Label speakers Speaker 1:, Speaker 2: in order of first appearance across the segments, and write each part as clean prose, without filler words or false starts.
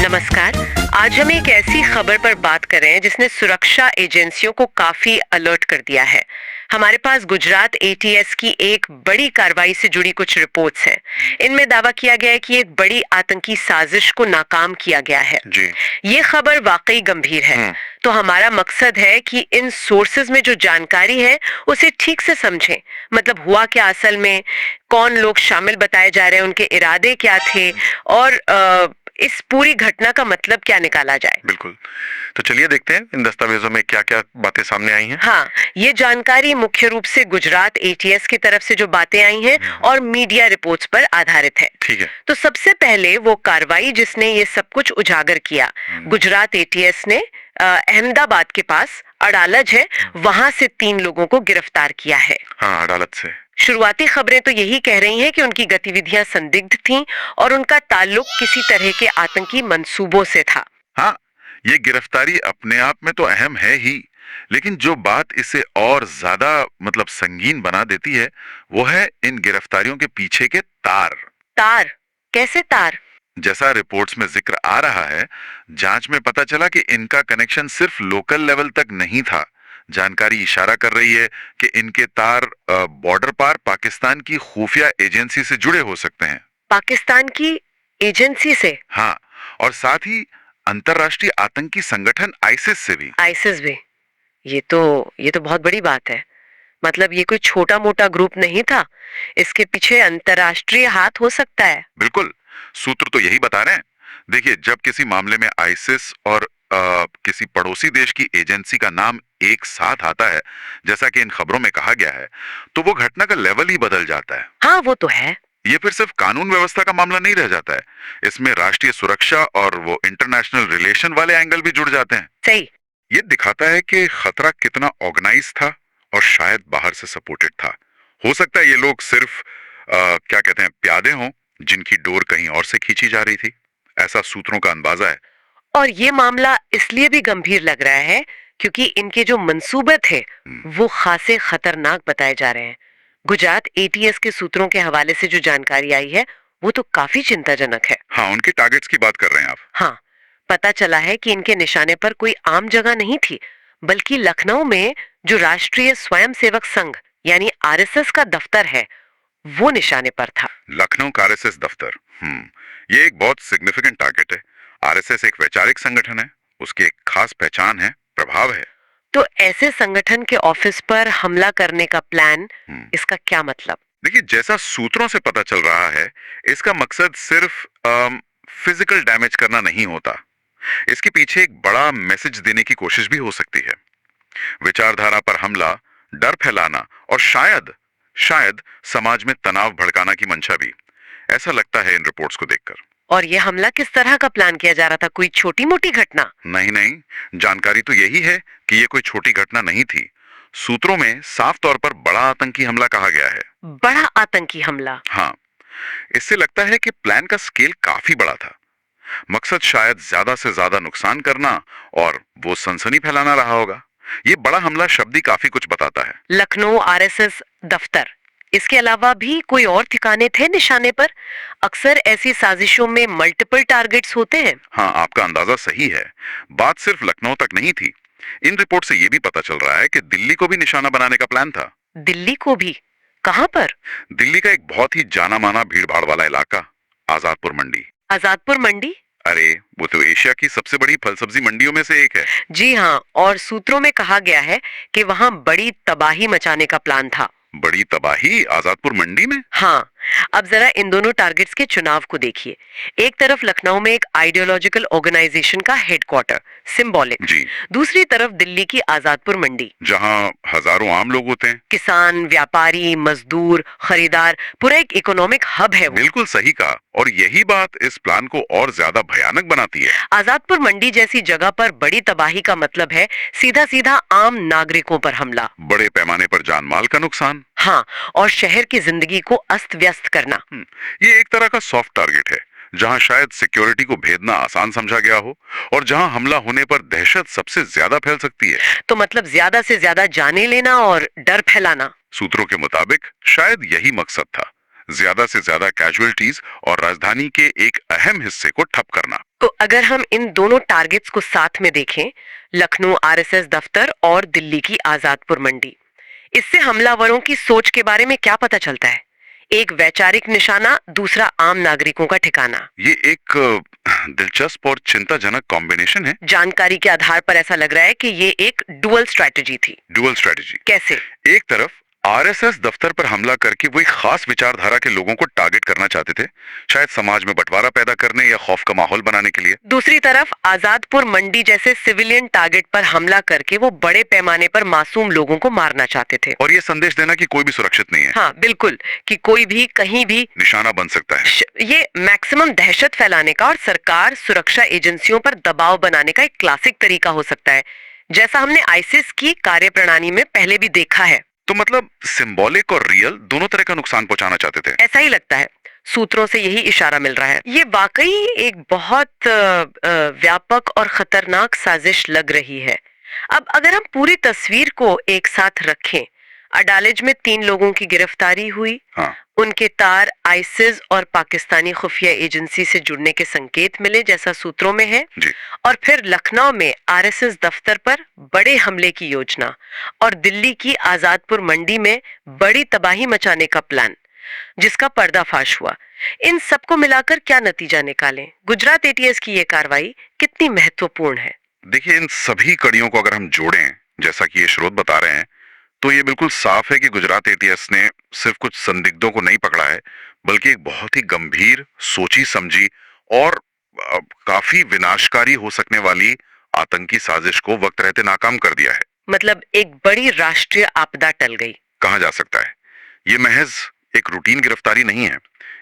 Speaker 1: नमस्कार। आज हम एक ऐसी खबर पर बात कर रहे हैं जिसने सुरक्षा एजेंसियों को काफी अलर्ट कर दिया है। हमारे पास गुजरात एटीएस की एक बड़ी कार्रवाई से जुड़ी कुछ रिपोर्ट्स हैं। इनमें दावा किया गया है कि एक बड़ी आतंकी साजिश को नाकाम किया गया है।
Speaker 2: जी।
Speaker 1: ये खबर वाकई गंभीर है। तो हमारा मकसद है कि इन सोर्सेज में जो जानकारी है उसे ठीक से समझें। मतलब हुआ क्या असल में, कौन लोग शामिल बताए जा रहे हैं, उनके इरादे क्या थे और इस पूरी घटना का मतलब क्या निकाला जाए।
Speaker 2: बिल्कुल। तो चलिए देखते हैं इन दस्तावेजों में क्या क्या बातें सामने आई हैं।
Speaker 1: हाँ, ये जानकारी मुख्य रूप से गुजरात एटीएस की तरफ से जो बातें आई हैं और मीडिया रिपोर्ट्स पर आधारित है।
Speaker 2: ठीक है।
Speaker 1: तो सबसे पहले वो कार्रवाई जिसने ये सब कुछ उजागर किया, गुजरात एटीएस ने अहमदाबाद के पास अडालज है, वहां से 3 लोगों को गिरफ्तार किया है।
Speaker 2: हाँ, अदालत से।
Speaker 1: शुरुआती खबरें तो यही कह रही हैं कि उनकी गतिविधियां संदिग्ध थीं और उनका ताल्लुक किसी तरह के आतंकी मंसूबों से था।
Speaker 2: हाँ, ये गिरफ्तारी अपने आप में तो अहम है ही, लेकिन जो बात इसे और ज्यादा संगीन बना देती है वो है इन गिरफ्तारियों के पीछे के तार।
Speaker 1: तार? कैसे तार?
Speaker 2: जैसा रिपोर्ट्स में जिक्र आ रहा है, जांच में पता चला कि इनका कनेक्शन सिर्फ लोकल लेवल तक नहीं था। जानकारी इशारा कर रही है कि इनके तार बॉर्डर पार पाकिस्तान की खुफिया एजेंसी से जुड़े हो सकते हैं।
Speaker 1: पाकिस्तान की एजेंसी से?
Speaker 2: हाँ, और साथ ही अंतरराष्ट्रीय आतंकी संगठन आईसिस से भी।
Speaker 1: आईसिस भी? ये तो बहुत बड़ी बात है। मतलब ये कोई छोटा मोटा ग्रुप नहीं था, इसके पीछे अंतरराष्ट्रीय हाथ हो सकता है।
Speaker 2: बिल्कुल, सूत्र तो यही बता रहे हैं। देखिए, जब किसी मामले में आईसिस और किसी पड़ोसी देश की एजेंसी का नाम एक साथ आता है, जैसा कि इन खबरों में कहा गया है, तो वो घटना का लेवल ही बदल जाता है।
Speaker 1: हाँ, वो तो है।
Speaker 2: ये फिर सिर्फ कानून व्यवस्था का मामला नहीं रह जाता है, इसमें राष्ट्रीय सुरक्षा और वो इंटरनेशनल रिलेशन वाले एंगल भी जुड़ जाते हैं।
Speaker 1: सही।
Speaker 2: ये दिखाता है कि खतरा कितना ऑर्गेनाइज था और शायद बाहर से सपोर्टेड था। हो सकता है ये लोग सिर्फ क्या कहते हैं, प्यादे हों जिनकी डोर कहीं और से खींची जा रही थी, ऐसा सूत्रों का अंदाजा है।
Speaker 1: और ये मामला इसलिए भी गंभीर लग रहा है क्योंकि इनके जो मंसूबे थे वो खासे खतरनाक बताए जा रहे हैं। गुजरात एटीएस के सूत्रों के हवाले से जो जानकारी आई है वो तो काफी चिंताजनक है।
Speaker 2: हाँ, उनके टारगेट्स की बात कर रहे हैं आप?
Speaker 1: हाँ, पता चला है कि इनके निशाने पर कोई आम जगह नहीं थी, बल्कि लखनऊ में जो राष्ट्रीय स्वयंसेवक संघ यानी आरएसएस का दफ्तर है वो निशाने पर था।
Speaker 2: लखनऊ का आरएसएस दफ्तर, ये एक बहुत सिग्निफिकेंट टारगेट है। आरएसएस एक वैचारिक संगठन है, उसकी एक खास पहचान है, प्रभाव है।
Speaker 1: तो ऐसे संगठन के ऑफिस पर हमला करने का प्लान, इसका क्या मतलब?
Speaker 2: देखिए, जैसा सूत्रों से पता चल रहा है, इसका मकसद सिर्फ फिजिकल डैमेज करना नहीं होता। इसके पीछे एक बड़ा मैसेज देने की कोशिश भी हो सकती है। विचारधारा पर हमला, डर फैलाना और शायद शायद समाज में तनाव भड़काना की मंशा भी। ऐसा लगता है इन रिपोर्ट्स को देखकर।
Speaker 1: और ये हमला किस तरह का प्लान किया जा रहा था? कोई छोटी मोटी घटना?
Speaker 2: नहीं नहीं, जानकारी तो यही है कि ये कोई छोटी घटना नहीं थी। सूत्रों में साफ तौर पर बड़ा आतंकी हमला कहा गया है।
Speaker 1: बड़ा आतंकी हमला?
Speaker 2: हाँ, इससे लगता है कि प्लान का स्केल काफी बड़ा था। मकसद शायद ज्यादा से ज्यादा नुकसान करना और वो सनसनी फैलाना रहा होगा। ये बड़ा हमला शब्द ही काफी कुछ बताता है।
Speaker 1: लखनऊ आरएसएस दफ्तर, इसके अलावा भी कोई और ठिकाने थे निशाने पर? अक्सर ऐसी साजिशों में मल्टीपल टारगेट्स होते हैं।
Speaker 2: हाँ, आपका अंदाजा सही है। बात सिर्फ लखनऊ तक नहीं थी। इन रिपोर्ट से ये भी पता चल रहा है कि दिल्ली को भी निशाना बनाने का प्लान था।
Speaker 1: दिल्ली को भी? कहां पर?
Speaker 2: दिल्ली का एक बहुत ही जाना माना भीड़ भाड़ वाला इलाका, आजादपुर मंडी।
Speaker 1: आजादपुर मंडी?
Speaker 2: अरे, वो तो एशिया की सबसे बड़ी फल सब्जी मंडियों में से एक है।
Speaker 1: जी हाँ, और सूत्रों में कहा गया है कि वहां बड़ी तबाही मचाने का प्लान था।
Speaker 2: बड़ी तबाही आजादपुर मंडी में?
Speaker 1: हाँ, अब जरा इन दोनों टारगेट्स के चुनाव को देखिए। एक तरफ लखनऊ में एक आइडियोलॉजिकल ऑर्गेनाइजेशन का हेडक्वार्टर, सिंबॉलिक।
Speaker 2: जी।
Speaker 1: दूसरी तरफ दिल्ली की आजादपुर मंडी,
Speaker 2: जहाँ हजारों आम लोग होते हैं।
Speaker 1: किसान, व्यापारी, मजदूर, खरीदार, पूरा एक इकोनॉमिक हब है वो।
Speaker 2: बिल्कुल सही कहा, और यही बात इस प्लान को और ज्यादा भयानक बनाती है।
Speaker 1: आजादपुर मंडी जैसी जगह पर बड़ी तबाही का मतलब है सीधा सीधा आम नागरिकों पर हमला,
Speaker 2: बड़े पैमाने पर जान माल का नुकसान।
Speaker 1: हाँ, और शहर की जिंदगी को अस्त व्यस्त करना।
Speaker 2: ये एक तरह का सॉफ्ट टारगेट है, जहां शायद सिक्योरिटी को भेदना आसान समझा गया हो और जहां हमला होने पर दहशत सबसे ज्यादा फैल सकती है।
Speaker 1: तो मतलब ज्यादा से ज्यादा जाने लेना और डर फैलाना।
Speaker 2: सूत्रों के मुताबिक शायद यही मकसद था, ज्यादा से ज्यादा कैजुअलिटीज और राजधानी के एक अहम हिस्से को ठप करना।
Speaker 1: तो अगर हम इन दोनों टारगेट्स को साथ में देखें, लखनऊ आरएसएस दफ्तर और दिल्ली की आजादपुर मंडी, इससे हमलावरों की सोच के बारे में क्या पता चलता है? एक वैचारिक निशाना, दूसरा आम नागरिकों का ठिकाना।
Speaker 2: ये एक दिलचस्प और चिंताजनक कॉम्बिनेशन है।
Speaker 1: जानकारी के आधार पर ऐसा लग रहा है कि ये एक डुअल स्ट्रैटेजी थी।
Speaker 2: डुअल स्ट्रैटेजी
Speaker 1: कैसे?
Speaker 2: एक तरफ आरएसएस दफ्तर पर हमला करके वो एक खास विचारधारा के लोगों को टारगेट करना चाहते थे, शायद समाज में बंटवारा पैदा करने या खौफ का माहौल बनाने के लिए।
Speaker 1: दूसरी तरफ आजादपुर मंडी जैसे सिविलियन टारगेट पर हमला करके वो बड़े पैमाने पर मासूम लोगों को मारना चाहते थे
Speaker 2: और ये संदेश देना कि कोई भी सुरक्षित नहीं है।
Speaker 1: हाँ बिल्कुल, कि कोई भी कहीं भी
Speaker 2: निशाना बन सकता है।
Speaker 1: ये मैक्सिमम दहशत फैलाने का और सरकार सुरक्षा एजेंसियों पर दबाव बनाने का एक क्लासिक तरीका हो सकता है, जैसा हमने आईसिस की कार्यप्रणाली में पहले भी देखा है।
Speaker 2: तो मतलब सिंबॉलिक और रियल दोनों तरह का नुकसान पहुंचाना चाहते थे।
Speaker 1: ऐसा ही लगता है, सूत्रों से यही इशारा मिल रहा है। ये वाकई एक बहुत व्यापक और खतरनाक साजिश लग रही है। अब अगर हम पूरी तस्वीर को एक साथ रखें, अडालज में 3 लोगों की गिरफ्तारी हुई।
Speaker 2: हाँ।
Speaker 1: उनके तार आईसिस और पाकिस्तानी खुफिया एजेंसी से जुड़ने के संकेत मिले, जैसा सूत्रों में है
Speaker 2: जी।
Speaker 1: और फिर लखनऊ में आरएसएस दफ्तर पर बड़े हमले की योजना और दिल्ली की आजादपुर मंडी में बड़ी तबाही मचाने का प्लान, जिसका पर्दाफाश हुआ। इन सबको मिलाकर क्या नतीजा निकालें? गुजरात एटीएस की ये कार्रवाई कितनी महत्वपूर्ण है?
Speaker 2: देखिए, इन सभी कड़ियों को अगर हम जोड़ें, जैसा कि ये स्रोत बता रहे हैं, तो ये बिल्कुल साफ है कि गुजरात एटीएस ने सिर्फ कुछ संदिग्धों को नहीं पकड़ा है, बल्कि एक बहुत ही गंभीर, सोची समझी और काफी विनाशकारी हो सकने वाली आतंकी साजिश को वक्त रहते नाकाम कर दिया है।
Speaker 1: मतलब एक बड़ी राष्ट्रीय आपदा टल गई,
Speaker 2: कहा जा सकता है। ये महज एक रूटीन गिरफ्तारी नहीं है।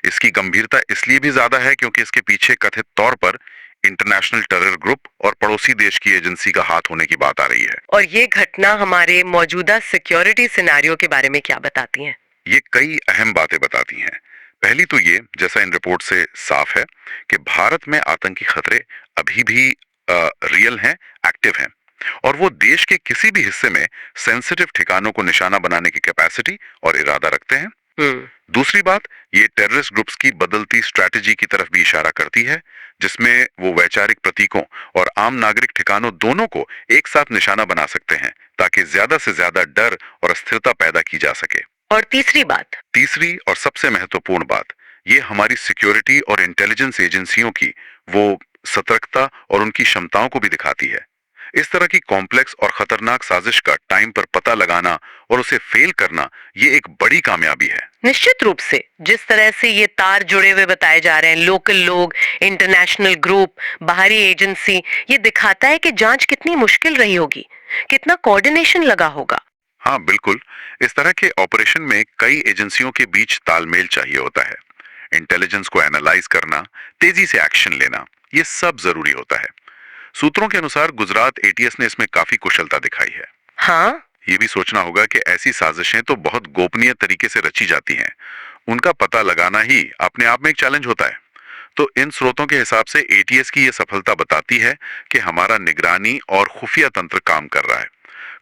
Speaker 2: इसकी गंभीरता इसलिए भी ज्यादा है क्योंकि इसके पीछे कथित तौर पर इंटरनेशनल टेरर ग्रुप और पड़ोसी देश की एजेंसी का हाथ होने की बात आ रही है।
Speaker 1: और ये घटना हमारे मौजूदा सिक्योरिटी सिनेरियो के बारे में क्या बताती है?
Speaker 2: ये कई अहम बातें बताती हैं। पहली तो ये, जैसा इन रिपोर्ट से साफ है, कि भारत में आतंकी खतरे अभी भी रियल हैं, एक्टिव हैं, और वो देश के किसी भी हिस्से में सेंसिटिव ठिकानों को निशाना बनाने की कैपेसिटी और इरादा रखते हैं। दूसरी बात, ये टेररिस्ट ग्रुप्स की बदलती स्ट्रैटेजी की तरफ भी इशारा करती है, जिसमें वो वैचारिक प्रतीकों और आम नागरिक ठिकानों दोनों को एक साथ निशाना बना सकते हैं, ताकि ज्यादा से ज्यादा डर और अस्थिरता पैदा की जा सके।
Speaker 1: और तीसरी
Speaker 2: और सबसे महत्वपूर्ण बात, ये हमारी सिक्योरिटी और इंटेलिजेंस एजेंसियों की वो सतर्कता और उनकी क्षमताओं को भी दिखाती है। इस तरह की कॉम्प्लेक्स और खतरनाक साजिश का टाइम पर पता लगाना और उसे फेल करना, ये एक बड़ी कामयाबी है।
Speaker 1: निश्चित रूप से जिस तरह से ये तार जुड़े हुए बताए जा रहे हैं, लोकल लोग, इंटरनेशनल ग्रुप, बाहरी एजेंसी, ये दिखाता है कि जांच कितनी मुश्किल रही होगी, कितना कोऑर्डिनेशन लगा होगा।
Speaker 2: हाँ बिल्कुल, इस तरह के ऑपरेशन में कई एजेंसियों के बीच तालमेल चाहिए होता है। इंटेलिजेंस को एनालाइज करना, तेजी से एक्शन लेना, ये सब जरूरी होता है। सूत्रों के अनुसार गुजरात एटीएस ने इसमें काफी कुशलता दिखाई है।
Speaker 1: हाँ,
Speaker 2: ये भी सोचना होगा कि ऐसी साजिशें तो बहुत गोपनीय तरीके से रची जाती हैं। उनका पता लगाना ही अपने आप में एक चैलेंज होता है। तो इन स्रोतों के हिसाब से एटीएस की ये सफलता बताती है कि हमारा निगरानी और खुफिया तंत्र काम कर रहा है।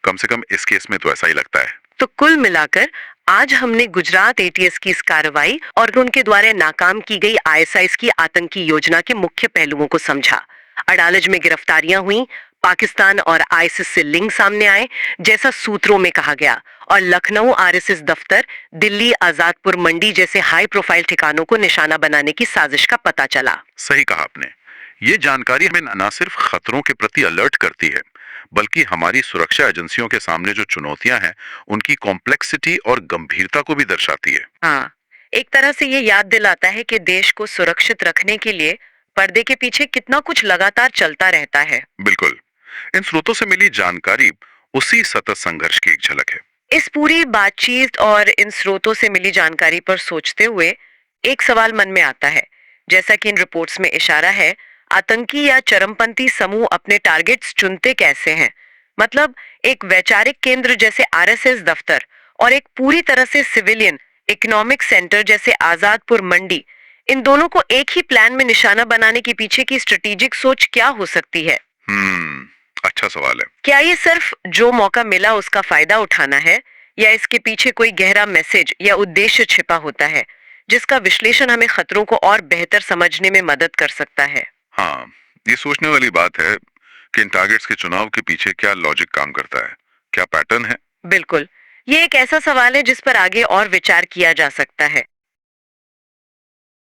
Speaker 2: कम से कम इस केस में तो ऐसा ही लगता है।
Speaker 1: तो कुल मिलाकर आज हमने गुजरात एटीएस की इस कार्रवाई और उनके द्वारा नाकाम की गई आईएसआईएस की आतंकी योजना के मुख्य पहलुओं को समझा। अडालज में गिरफ्तारियां हुई, पाकिस्तान और आईएसआईएस से लिंक सामने आए, जैसा सूत्रों में कहा गया, और लखनऊ आरएसएस दफ्तर, दिल्ली आजादपुर मंडी जैसे हाई प्रोफाइल ठिकानों को निशाना बनाने की साजिश का पता चला।
Speaker 2: सही कहा आपने। ये जानकारी हमें न सिर्फ खतरों के प्रति अलर्ट करती है, बल्कि हमारी सुरक्षा एजेंसियों के सामने जो चुनौतियां हैं, उनकी कॉम्प्लेक्सिटी और गंभीरता को भी दर्शाती है।
Speaker 1: हाँ, एक तरह से ये याद दिलाता है कि देश को सुरक्षित रखने के लिए पर्दे के पीछे कितना कुछ लगातार चलता रहता है।
Speaker 2: बिल्कुल, इन स्रोतों से मिली जानकारी उसी सतत संघर्ष की एक झलक है।
Speaker 1: इस पूरी बातचीत और इन स्रोतों से मिली जानकारी पर सोचते हुए एक सवाल मन में आता है। जैसा कि इन रिपोर्ट्स में इशारा है, आतंकी या चरमपंथी समूह अपने टारगेट्स चुनते कैसे हैं? मतलब एक वैचारिक केंद्र जैसे आरएसएस दफ्तर और एक पूरी तरह से सिविलियन इकोनॉमिक सेंटर जैसे आजादपुर मंडी, इन दोनों को एक ही प्लान में निशाना बनाने के पीछे की स्ट्रेटेजिक सोच क्या हो सकती है?
Speaker 2: अच्छा सवाल है।
Speaker 1: क्या ये सिर्फ जो मौका मिला उसका फायदा उठाना है, या इसके पीछे कोई गहरा मैसेज या उद्देश्य छिपा होता है, जिसका विश्लेषण हमें खतरों को और बेहतर समझने में मदद कर सकता है?
Speaker 2: हाँ, ये सोचने वाली बात है कि इन टारगेट्स के चुनाव के पीछे क्या लॉजिक काम करता है, क्या पैटर्न है।
Speaker 1: बिल्कुल, ये एक ऐसा सवाल है जिस पर आगे और विचार किया जा सकता है।